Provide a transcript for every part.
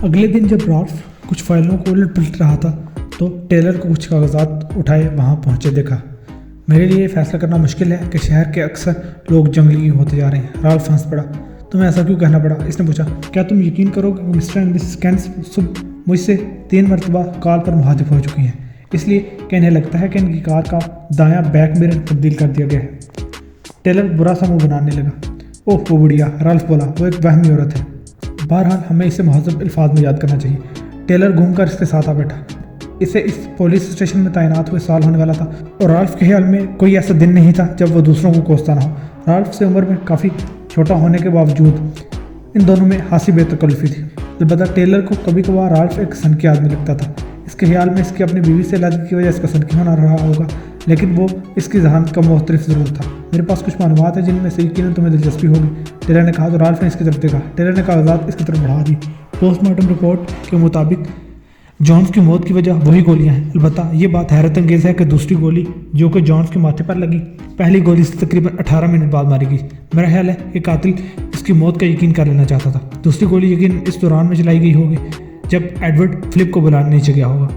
اگلے دن جب رالف کچھ فائلوں کو الٹ پلٹ رہا تھا تو ٹیلر کو کچھ کاغذات اٹھائے وہاں پہنچے دیکھا۔ میرے لیے یہ فیصلہ کرنا مشکل ہے کہ شہر کے اکثر لوگ جنگلی ہوتے جا رہے ہیں۔ رالف ہنس پڑا۔ تمہیں ایسا کیوں کہنا پڑا؟ اس نے پوچھا۔ کیا تم یقین کرو گے کہ مسٹر اینڈ مسز کینس صبح مجھ سے 3 مرتبہ کال پر مخاطب ہو چکی ہیں، اس لیے کہ انہیں لگتا ہے کہ ان کی کار کا دایاں بیک مرر تبدیل کر دیا گیا ہے۔ ٹیلر برا سا منہ بنانے لگا۔ اوہ وہ بڑھیا، رالف بولا، وہ ایک وہمی عورت ہے۔ بہرحال ہمیں اسے مہذب الفاظ میں یاد کرنا چاہیے۔ ٹیلر گھوم کر اس کے ساتھ آ بیٹھا۔ اسے اس پولیس اسٹیشن میں تعینات ہوئے سال ہونے والا تھا اور رالف کے خیال میں کوئی ایسا دن نہیں تھا جب وہ دوسروں کو کوستا نہ ہو۔ رالف سے عمر میں کافی چھوٹا ہونے کے باوجود ان دونوں میں خاصی بے تکلفی تھی۔ البتہ ٹیلر کو کبھی کبھار رالف ایک سنکی آدمی لگتا تھا۔ اس کے خیال میں اس کی اپنی بیوی سے علیحدگی کی وجہ اس کا سنکی ہونا رہا ہوگا، لیکن وہ اس کی ذہانت کا مختلف ضرور تھا۔ میرے پاس کچھ معلومات ہیں جن میں سے یقیناً تمہیں دلچسپی ہوگی، ٹیلر نے کہا تو رالف نے اس کی طرف دیکھا۔ ٹیلر نے کاغذات اس کی طرف بڑھا دی۔ پوسٹ مارٹم رپورٹ کے مطابق جونز کی موت کی وجہ وہی گولیاں ہیں۔ البتہ یہ بات حیرت انگیز ہے کہ دوسری گولی جو کہ جونز کے ماتھے پر لگی، پہلی گولی سے تقریباً 18 منٹ بعد ماری گئی۔ میرا خیال ہے کہ قاتل اس کی موت کا یقین کر لینا چاہتا تھا۔ دوسری گولی یقین اس دوران میں چلائی گئی ہوگی جب ایڈورڈ فلپ کو بلانے نیچے گیا ہوگا۔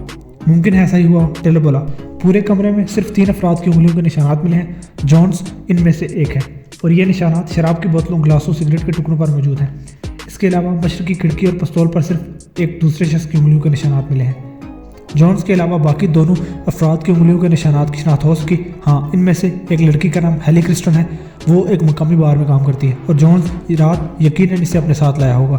ممکن ہے ایسا ہی ہوا، ٹیلر بولا۔ پورے کمرے میں صرف 3 افراد کی انگلیوں کے نشانات ملے ہیں، جونز ان میں سے ایک ہے، اور یہ نشانات شراب کی بوتلوں، گلاسوں، سگریٹ کے ٹکڑوں پر موجود ہیں۔ اس کے علاوہ مشرقی کھڑکی اور پستول پر صرف ایک دوسرے شخص کی انگلیوں کے نشانات ملے ہیں۔ جونز کے علاوہ باقی دونوں افراد کی انگلیوں کے نشانات کی شناخت ہو سکی۔ ہاں، ان میں سے ایک لڑکی کا نام ہیلی کرسٹن ہے، وہ ایک مقامی بار میں کام کرتی ہے، اور جونز رات یقیناً اسے اپنے ساتھ لایا ہوگا،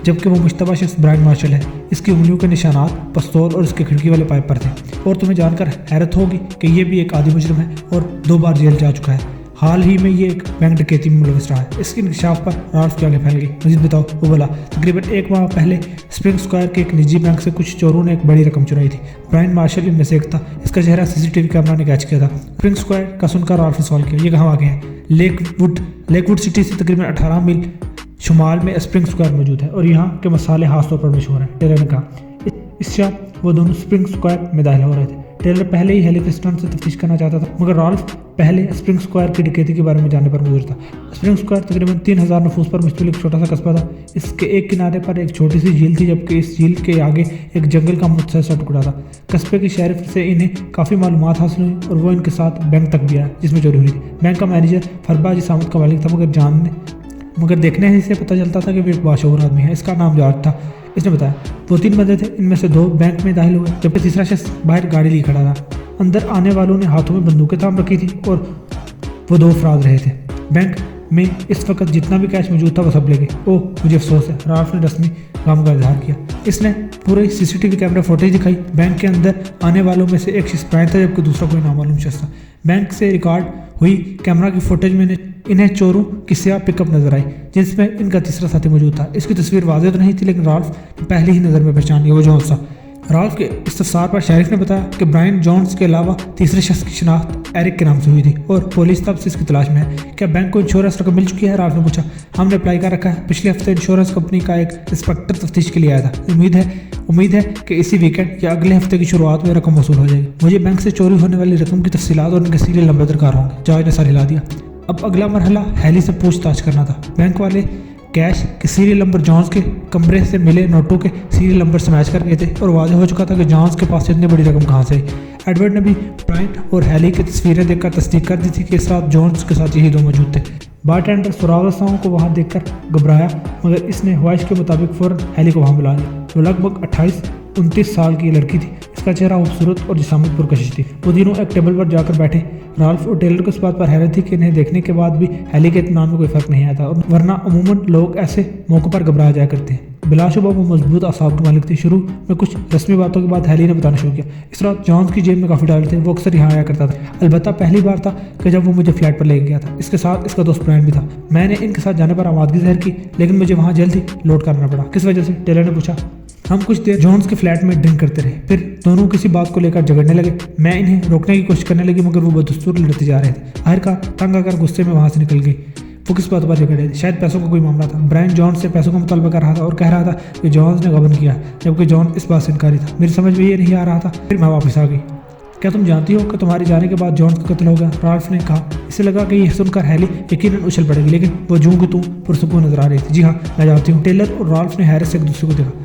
جبکہ وہ مشتبہ شخص برائن مارشل ہے۔ اس کی انگلیوں کے نشانات پستول اور اس کے کھڑکی والے پائپ پر تھے۔ اور تمہیں جان کر حیرت ہوگی کہ یہ بھی ایک عادی مجرم ہے اور 2 بار جیل جا چکا ہے۔ حال ہی میں یہ ایک بینک ڈکیتی میں ملوث رہا ہے۔ اس کے انکشاف پر رالف کی آنکھیں پھیل گئی۔ مزید بتاؤ، وہ بولا۔ تقریباً 1 ماہ پہلے اسپرنگ اسکوائر کے ایک نجی بینک سے کچھ چوروں نے ایک بڑی رقم چرائی تھی۔ برائن مارشل ان میں سے ایک تھا۔ اس کا چہرہ CCTV کیمرہ نے کیچ کیا تھا۔ اسپرنگ اسکوائر کا سن کر رالف نے سوال کیا، یہ کہاں واقع ہے؟ لیک ووڈ سٹی سے تقریباً 18 میل شمال میں اسپرنگ اسکوائر موجود ہے، اور یہاں کے مسالے خاص طور پر مشہور ہیں، ٹیلر نے کہا۔ اس شب وہ دونوں اسپرنگ اسکوائر میں داخل ہو رہے تھے۔ ٹیلر پہلے ہی ہیلی کرسٹن سے تفتیش کرنا چاہتا تھا، مگر رالف پہلے اسپرنگ اسکوائر کی ڈکیتی کے بارے میں جاننے پر مجبور تھا۔ اسپرنگ اسکوائر تقریباً 3000 نفوس پر مشتمل ایک چھوٹا سا قصبہ تھا۔ اس کے ایک کنارے پر ایک چھوٹی سی جھیل تھی، جبکہ اس جھیل کے آگے ایک جنگل کا متحصہ ٹکڑا تھا۔ قصبے کی شیرف سے انہیں کافی معلومات حاصل ہوئی اور وہ ان کے ساتھ بینک تک بھی آیا جس میں چوری ہوئی تھی۔ بینک کا مینیجر فربا جسامت کا مالک تھا، مگر دیکھنے ہی سے پتہ چلتا تھا کہ وہ ایک باشعور آدمی ہے۔ اس کا نام جارج تھا، اس نے بتایا۔ وہ 3 بندے تھے، ان میں سے 2 بینک میں داخل ہوئے، جبکہ تیسرا شخص باہر گاڑی لیے کھڑا تھا۔ اندر آنے والوں نے ہاتھوں میں بندوقیں تھام رکھی تھی اور وہ 2 افراد رہے تھے۔ بینک میں اس وقت جتنا بھی کیش موجود تھا وہ سب لے گئے۔ اوہ مجھے افسوس ہے، رالف نے رسمی غم کا اظہار کیا۔ اس نے پورے CCTV کیمرہ فوٹیج دکھائی۔ بینک کے اندر آنے والوں میں سے ایک شخص برائن تھا، جبکہ دوسرا کوئی نامعلوم شخص تھا۔ بینک سے ریکارڈ ہوئی کیمرہ کی فوٹیج میں انہیں چوروں کی سیاہ پک اپ نظر آئی جس میں ان کا تیسرا ساتھی موجود تھا۔ اس کی تصویر واضح تو نہیں تھی، لیکن رالف نے پہلی ہی نظر میں پہچان لیا، وہ جونز تھا۔ رالف کے استفسار پر شیرف نے بتایا کہ برائن جونز کے علاوہ تیسرے شخص کی شناخت ایرک کے نام سے ہوئی تھی اور پولیس تب سے اس کی تلاش میں ہے۔ کیا بینک کو انشورنس رقم مل چکی ہے؟ رالف نے پوچھا۔ ہم نے اپلائی کر رکھا ہے۔ پچھلے ہفتے انشورنس کمپنی کا ایک انسپکٹر تفتیش کے لیے آیا تھا۔ امید ہے کہ اسی ویکینڈ یا اگلے ہفتے کی شروعات میں رقم وصول ہو جائے گی۔ مجھے بینک سے چوری ہونے والی رقم کی تفصیلات اور ان کے سیریل نمبر درکار ہوں گے۔ جارج نے سر ہلا دیا۔ اب اگلا مرحلہ ہیلی سے پوچھ تاچھ کرنا تھا۔ بینک والے کیش کے سیریل نمبر جونز کے کمرے سے ملے نوٹوں کے سیریل نمبر سے میچ کر گئے تھے اور واضح ہو چکا تھا کہ جونز کے پاس اتنی بڑی رقم کہاں سے آئی۔ ایڈورڈ نے بھی برائن اور ہیلی کی تصویریں دیکھ کر تصدیق کر دی تھی کہ اس رات جونز کے ساتھ یہی 2 موجود تھے۔ بارٹینڈر سراغ رساؤں کو وہاں دیکھ کر گھبرایا، مگر اس نے خواہش کے مطابق فوراً ہیلی کو وہاں بلا لیا۔ وہ لگ بھگ 28-29 سال کی لڑکی تھی۔ اس کا چہرہ خوبصورت اور جسامت پرکشش تھی۔ وہ تینوں ایک ٹیبل پر جا کر بیٹھے۔ رالف اور ٹیلر کو اس بات پر حیرت تھی کہ انہیں دیکھنے کے بعد بھی ہیلی کے اطمینان میں کوئی فرق نہیں آیا تھا، ورنہ عموماً لوگ ایسے موقع پر گھبرا جایا کرتے ہیں۔ بلا شبہ وہ مضبوط اعصاب کے مالک تھی۔ شروع میں کچھ رسمی باتوں کے بعد ہیلی نے بتانا شروع کیا۔ اس رات جونز کی جیب میں کافی ڈالر تھے، وہ اکثر یہاں آیا کرتا تھا۔ البتہ پہلی بار تھا کہ جب وہ مجھے فلیٹ پر لے گیا تھا۔ اس کے ساتھ اس کا دوست برائن بھی تھا۔ میں نے ان کے ساتھ جانے پر آمادگی ظاہر کی، لیکن مجھے وہاں جلد ہی لوڈ کرنا پڑا۔ کس وجہ سے؟ ٹیلر نے پوچھا۔ ہم کچھ دیر جونز کے فلیٹ میں ڈرنک کرتے رہے، پھر دونوں کسی بات کو لے کر جھگڑنے لگے۔ میں انہیں روکنے کی کوشش کرنے لگی، مگر وہ بدستور لڑتے جا رہے تھے۔ آخرکار تنگ آ کر غصے میں وہاں سے نکل گئی۔ وہ کس بات پر جھگڑے تھے؟ شاید پیسوں کا کوئی معاملہ تھا۔ برائن جونز سے پیسوں کا مطالبہ کر رہا تھا اور کہہ رہا تھا کہ جونز نے غبن کیا، جبکہ جونز اس بات سے انکاری تھا۔ میری سمجھ میں یہ نہیں آ رہا تھا، پھر میں واپس آ گئی۔ کیا تم جانتی ہو کہ تمہارے جانے کے بعد جونز کا قتل ہو گیا؟ رالف نے کہا۔ اسے لگا کہ یہ سن کر ہیلی یقیناً اچھل پڑے گی، لیکن وہ جوں کی توں پرسکون نظر آ رہی تھی۔ جی ہاں، میں جانتی ہوں۔ ٹیلر اور رالف نے حیرت سے ایک دوسرے کو دیکھا۔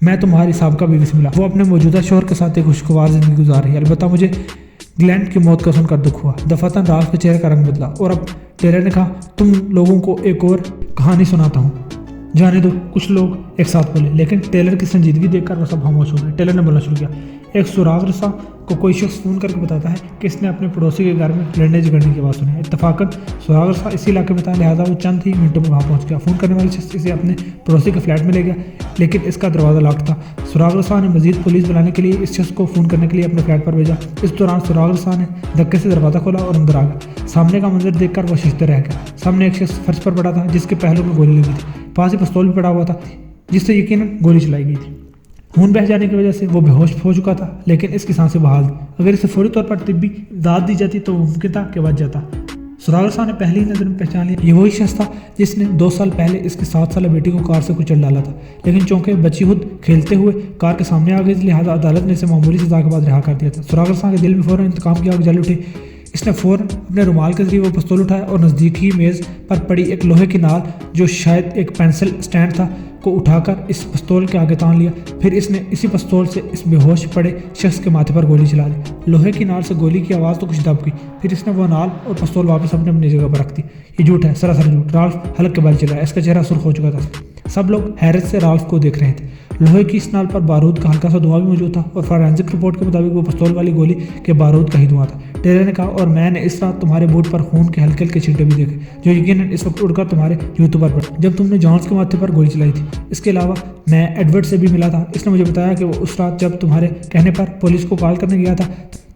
میں تمہاری سابقہ بیوی سے ملا، وہ اپنے موجودہ شوہر کے ساتھ ایک خوشگوار زندگی گزار رہی ہے، البتہ مجھے گلینڈ کی موت کا سن کر دکھ ہوا۔ دفعتاً رالف کے چہرے کا رنگ بدلا اور اب ٹیلر نے کہا، تم لوگوں کو ایک اور کہانی سناتا ہوں، جانے دو۔ کچھ لوگ ایک ساتھ بولے، لیکن ٹیلر کی سنجیدگی دیکھ کر وہ سب خاموش ہو گئے۔ ٹیلر نے بولنا شروع کیا، ایک سراغ رساں کو کوئی شخص فون کر کے بتاتا ہے کہ اس نے اپنے پڑوسی کے گھر میں لڑنے جھگڑنے کی آواز سنی ہے۔ اتفاقاً سراغ رساں اسی علاقے میں تھا، لہٰذا وہ چند ہی منٹوں میں وہاں پہنچ گیا۔ فون کرنے والے شخص اسے اپنے پڑوسی کے فلیٹ میں لے گیا، لیکن اس کا دروازہ لاک تھا۔ سراغ رساں نے مزید پولیس بلانے کے لیے اس شخص کو فون کرنے کے لیے اپنے فلیٹ پر بھیجا۔ اس دوران سراغ رساں نے دھکے سے دروازہ کھولا اور اندر آ گیا۔ سامنے کا منظر دیکھ کر وہ ششدر رہ گیا۔ سامنے ایک شخص فرش پر پڑا تھا جس کے پہلو میں گولی لگی تھی، پاس ہی پستول بھی پڑا ہوا تھا جس سے یقیناً گولی چلائی گئی تھی۔ خون بہہ جانے کی وجہ سے وہ بے ہوش ہو چکا تھا، لیکن اس کی سانسیں بحال تھیں۔ اگر اسے فوری طور پر طبی امداد دی جاتی تو ممکن تھا کہ بچ جاتا۔ سراغ رساں نے پہلی نظر میں پہچان لیا، یہ وہی شخص تھا جس نے 2 سال پہلے اس کی 7 سالہ بیٹی کو کار سے کچل ڈالا تھا، لیکن چونکہ بچی خود کھیلتے ہوئے کار کے سامنے آ گئی تھی، لہٰذا عدالت نے اسے معمولی سزا کے بعد رہا کر دیا تھا۔ سراغ رساں کے دل میں فوراً انتقام کی آگ جل اٹھی۔ اس نے فوراً اپنے رومال کے ذریعے وہ پستول اٹھایا اور نزدیکی میز پر پڑی ایک لوہے کی نال جو شاید ایک پینسل اسٹینڈ تھا کو اٹھا کر اس پستول کے آگے تان لیا۔ پھر اس نے اسی پستول سے اس بے ہوش پڑے شخص کے ماتھے پر گولی چلا دی۔ لوہے کی نال سے گولی کی آواز تو کچھ دب گئی، پھر اس نے وہ نال اور پستول واپس اپنی جگہ پر رکھ دی۔ یہ جھوٹ ہے، سراسر جھوٹ۔ رالف حلق کے بل چلا، اس کا چہرہ سرخ ہو چکا تھا۔ سب لوگ حیرت سے رالف کو دیکھ رہے تھے۔ لوہے کی اس نال پر بارود کا ہلکا سا دھواں بھی موجود تھا اور فورینسک رپورٹ کے مطابق وہ پستول والی گولی کے بارود کا ہی دھواں تھا۔ ٹیلر نے کہا، اور میں نے اس رات تمہارے بوٹ پر خون کے ہلکے ہلکے چھینٹے بھی دیکھے جو یقیناً اس وقت اڑ کر تمہارے جوتوں پر پڑے جب تم نے جانس کے ماتھے پر گولی چلائی تھی۔ اس کے علاوہ میں ایڈورڈ سے بھی ملا تھا، اس نے مجھے بتایا کہ وہ اس رات جب تمہارے کہنے پر پولیس کو کال کرنے گیا تھا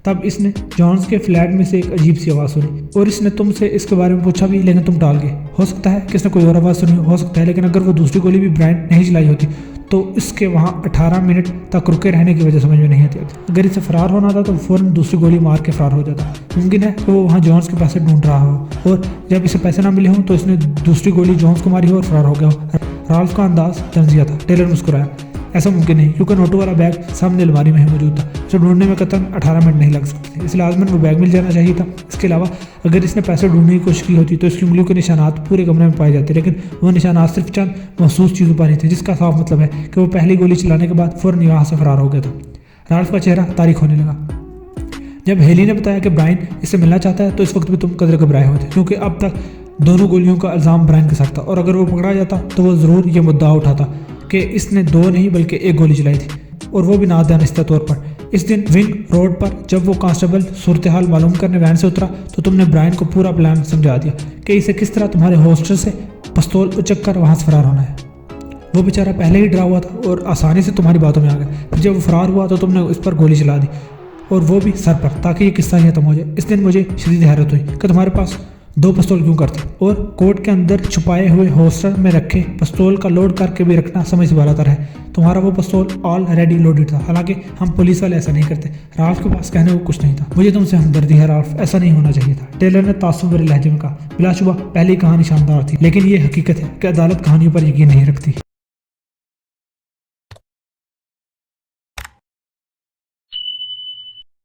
تب اس نے جانس کے فلیٹ میں سے ایک عجیب سی آواز سنی اور اس نے تم سے اس کے بارے میں پوچھا بھی، لیکن تم ٹال گئے۔ ہو سکتا ہے کہ اس نے کوئی اور آواز سنی ہو سکتا ہے، لیکن اگر وہ دوسری گولی بھی برائن نہیں چلائی ہوتی تو اس کے وہاں 18 منٹ تک رکے رہنے کی وجہ سمجھ میں نہیں آتی۔ اگر اسے فرار ہونا تھا تو فوراً دوسری گولی مار کے فرار ہو جاتا۔ ممکن ہے کہ وہ وہاں جونس کے پیسے ڈھونڈ رہا ہو اور جب اسے پیسے نہ ملے ہوں تو اس نے دوسری گولی جونس کو ماری ہو اور فرار ہو گیا ہو۔ رالف کا انداز طنزیہ تھا۔ ٹیلر مسکرایا، ایسا ممکن نہیں کیونکہ نوٹوں والا بیگ سامنے الماری میں ہی موجود تھا، اسے ڈھونڈنے میں قطعاً 18 منٹ نہیں لگ سکتے تھے، اس لیے لازماً وہ بیگ مل جانا چاہیے تھا۔ اس کے علاوہ اگر اس نے پیسے ڈھونڈنے کی کوشش کی ہوتی تو اس کی انگلیوں کے نشانات پورے کمرے میں پائے جاتے، لیکن وہ نشانات صرف چند محسوس چیزوں پر ہی تھے، جس کا صاف مطلب ہے کہ وہ پہلی گولی چلانے کے بعد فوراً یہاں سے فرار ہو گیا تھا۔ رالف کا چہرہ تاریک ہونے لگا۔ جب ہیلی نے بتایا کہ برائن اس سے ملنا چاہتا ہے تو اس وقت بھی تم قدرے گھبرائے ہوئے تھے، کیونکہ اب تک دونوں گولیوں کا الزام برائن کے ساتھ تھا، اور اگر وہ پکڑا جاتا تو وہ ضرور یہ مدعا اٹھاتا کہ اس نے 2 نہیں بلکہ 1 گولی چلائی تھی، اور وہ بھی نادانستہ طور پر۔ اس دن ونگ روڈ پر جب وہ کانسٹیبل صورتحال معلوم کرنے وین سے اترا تو تم نے برائن کو پورا پلان سمجھا دیا کہ اسے کس طرح تمہارے ہاسٹل سے پستول اچک کر وہاں سے فرار ہونا ہے۔ وہ بیچارہ پہلے ہی ڈرا ہوا تھا اور آسانی سے تمہاری باتوں میں آ گیا، پھر جب وہ فرار ہوا تو تم نے اس پر گولی چلا دی، اور وہ بھی سر پر، تاکہ یہ قصہ ہی ختم ہو جائے۔ اس دن مجھے شدید حیرت ہوئی کہ تمہارے پاس 2 پستول کیوں کرتے، اور کوٹ کے اندر چھپائے ہوئے ہاسٹل میں رکھے پستول کا لوڈ کر کے بھی رکھنا سمجھ سے بالا تر ہے۔ تمہارا وہ پستول آلریڈی لوڈڈ تھا، حالانکہ ہم پولیس والے ایسا نہیں کرتے۔ رالف کے پاس کہنے کو کچھ نہیں تھا۔ مجھے تم سے ہمدردی ہے رالف، ایسا نہیں ہونا چاہیے تھا، ٹیلر نے تعصب بھرے لہجے میں کہا۔ بلا شبہ پہلی کہانی شاندار تھی، لیکن یہ حقیقت ہے کہ عدالت کہانیوں پر یقین نہیں رکھتی۔